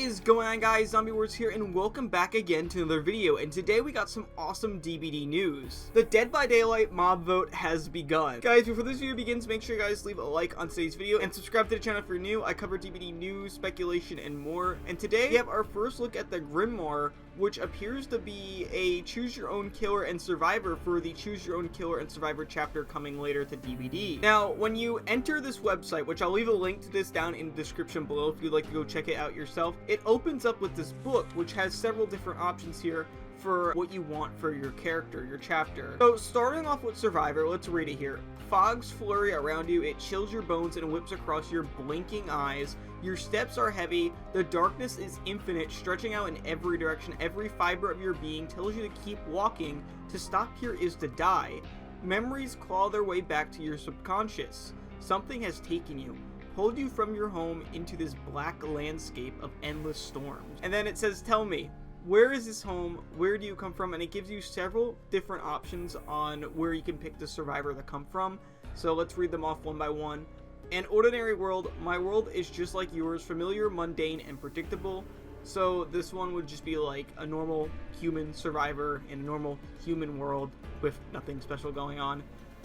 is going on, guys? Zombie Wars here, and welcome back again to another video. And today we got some awesome DBD news. The Dead by Daylight mob vote has begun. Guys, before this video begins, make sure you guys leave a like on today's video and subscribe to the channel if you're new. I cover DBD news, speculation, and more. And today we have our first look at the Grimoire, which appears to be a choose your own killer and survivor for the choose your own killer and survivor chapter coming later to DBD. Now, when you enter this website, which I'll leave a link to this down in the description below if you'd like to go check it out yourself, it opens up with this book, which has several different options here for what you want for your character, your chapter. So starting off with survivor, let's read it here. Fogs flurry around you, it chills your bones and whips across your blinking eyes. Your steps are heavy, the darkness is infinite, stretching out in every direction. Every fiber of your being tells you to keep walking. To stop here is to die. Memories claw their way back to your subconscious. Something has taken you, pulled you from your home into this black landscape of endless storms. And then it says, tell me, where is this home? Where do you come from? And it gives you several different options on where you can pick the survivor to come from. So let's read them off one by one. An ordinary world. My world is just like yours, familiar, mundane, and predictable. So this one would just be like a normal human survivor in a normal human world with nothing special going on.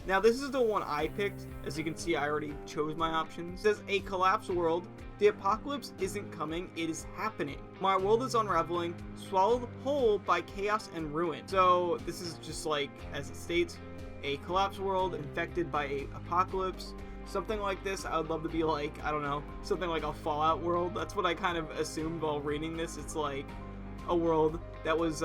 Now this is the one I picked. As you can see, I already chose my options. It says a collapsed world. The apocalypse isn't coming, it is happening. My world is unraveling, swallowed whole by chaos and ruin. So this is just like, as it states, a collapsed world infected by a apocalypse. Something like this, I would love to be like, I don't know, something like a Fallout world. That's what I kind of assumed while reading this. It's like a world that was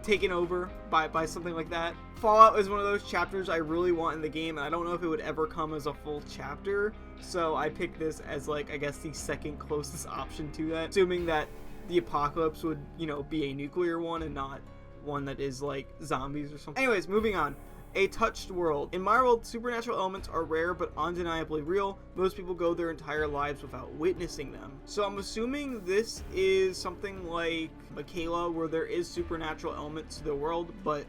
taken over by something like that. Fallout is one of those chapters I really want in the game, and I don't know if it would ever come as a full chapter. So I picked this as like, I guess, the second closest option to that, assuming that the apocalypse would, you know, be a nuclear one and not one that is like zombies or something. Anyways, moving on. A touched world. In my world, supernatural elements are rare but undeniably real. Most people go their entire lives without witnessing them. So I'm assuming this is something like Michaela, where there is supernatural elements to the world, but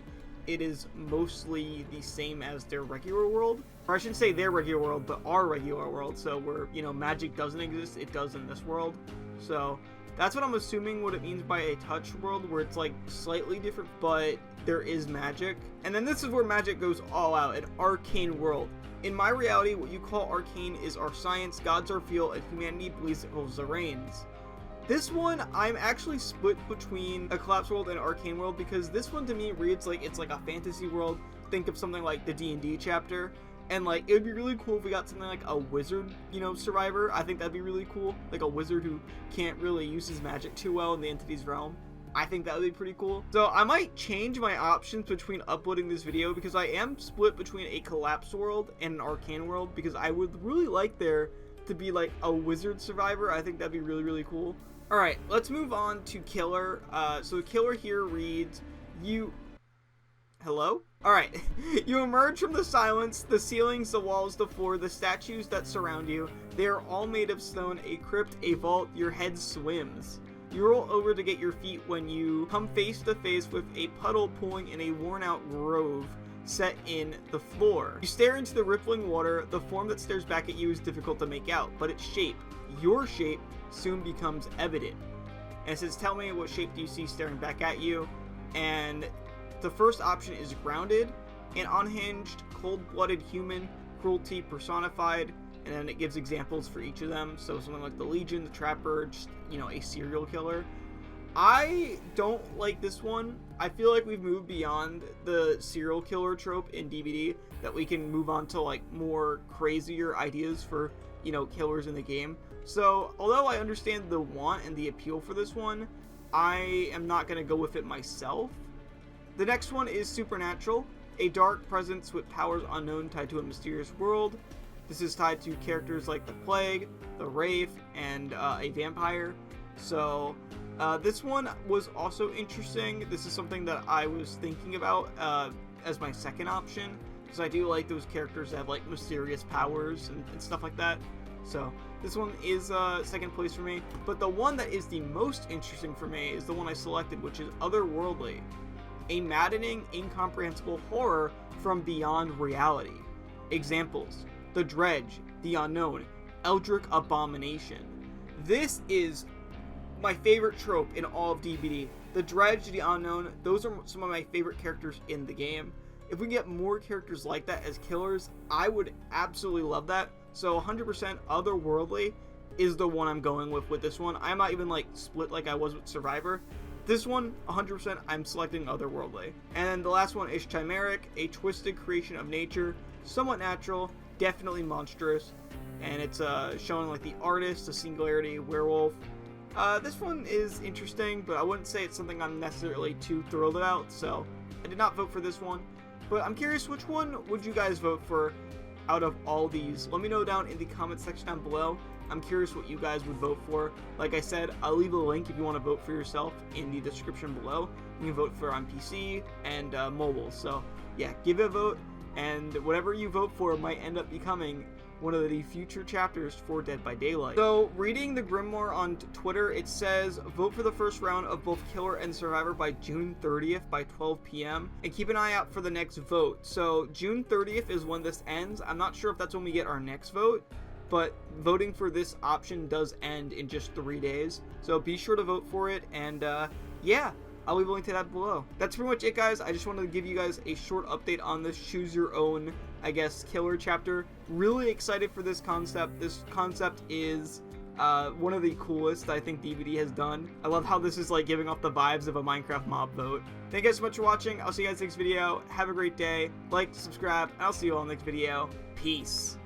it is mostly the same as their regular world. Or I shouldn't say their regular world, but our regular world. So where, you know, magic doesn't exist, it does in this world. So that's what I'm assuming what it means by a touch world, where it's like slightly different, but there is magic. And then this is where magic goes all out, an arcane world. In my reality, what you call arcane is our science, gods are real, and humanity believes it holds the reins. This one, I'm actually split between a collapsed world and arcane world, because this one to me reads like it's like a fantasy world. Think of something like the D&D chapter. And like, it would be really cool if we got something like a wizard, you know, survivor. I think that'd be really cool. Like a wizard who can't really use his magic too well in the entity's realm. I think that would be pretty cool. So I might change my options between uploading this video, because I am split between a collapsed world and an arcane world, because I would really like there to be like a wizard survivor. I think that'd be really, really cool. All right, let's move on to killer. So killer here reads, hello? Alright, you emerge from the silence, the ceilings, the walls, the floor, the statues that surround you. They are all made of stone, a crypt, a vault, your head swims. You roll over to get your feet when you come face to face with a puddle pooling in a worn out grove set in the floor. You stare into the rippling water. The form that stares back at you is difficult to make out, but its shape, your shape, soon becomes evident. And it says, tell me, what shape do you see staring back at you? And the first option is grounded, an unhinged, cold-blooded human, cruelty personified, and then it gives examples for each of them. So something like the Legion, the Trapper, just, you know, a serial killer. I don't like this one. I feel like we've moved beyond the serial killer trope in DBD, that we can move on to like more crazier ideas for, you know, killers in the game. So although I understand the want and the appeal for this one, I am not going to go with it myself. The next one is supernatural, a dark presence with powers unknown tied to a mysterious world. This is tied to characters like the Plague, the Wraith, and a vampire. So this one was also interesting. This is something that I was thinking about as my second option, because I do like those characters that have like mysterious powers and stuff like that. So this one is second place for me. But the one that is the most interesting for me is the one I selected, which is otherworldly. A maddening, incomprehensible horror from beyond reality. Examples: the Dredge, the Unknown, Eldritch Abomination. This is my favorite trope in all of DBD. The Dredge, the Unknown, those are some of my favorite characters in the game. If we can get more characters like that as killers, I would absolutely love that. So 100% Otherworldly is the one I'm going with this one. I'm not even like split like I was with Survivor. This one, 100%, I'm selecting Otherworldly. And then the last one is Chimeric, a twisted creation of nature, somewhat natural, definitely monstrous, and it's showing like the artist, the singularity, werewolf. This one is interesting, but I wouldn't say it's something I'm necessarily too thrilled about, so I did not vote for this one. But I'm curious, which one would you guys vote for out of all these? Let me know down in the comment section down below. I'm curious what you guys would vote for. Like I said, I'll leave a link if you want to vote for yourself in the description below. You can vote for on PC and mobile. So yeah, give it a vote, and whatever you vote for might end up becoming one of the future chapters for Dead by Daylight. So, reading the Grimoire on Twitter, it says, vote for the first round of both Killer and Survivor by June 30th by 12 p.m. and keep an eye out for the next vote. So, June 30th is when this ends. I'm not sure if that's when we get our next vote, but voting for this option does end in just 3 days. So, be sure to vote for it, and yeah, I'll leave a link to that below. That's pretty much it, guys. I just wanted to give you guys a short update on this choose your own, I guess, killer chapter. Really excited for this concept. This concept is one of the coolest I think DBD has done. I love how this is like giving off the vibes of a Minecraft mob vote. Thank you guys so much for watching. I'll see you guys next video. Have a great day. Like, subscribe, and I'll see you all in the next video. Peace.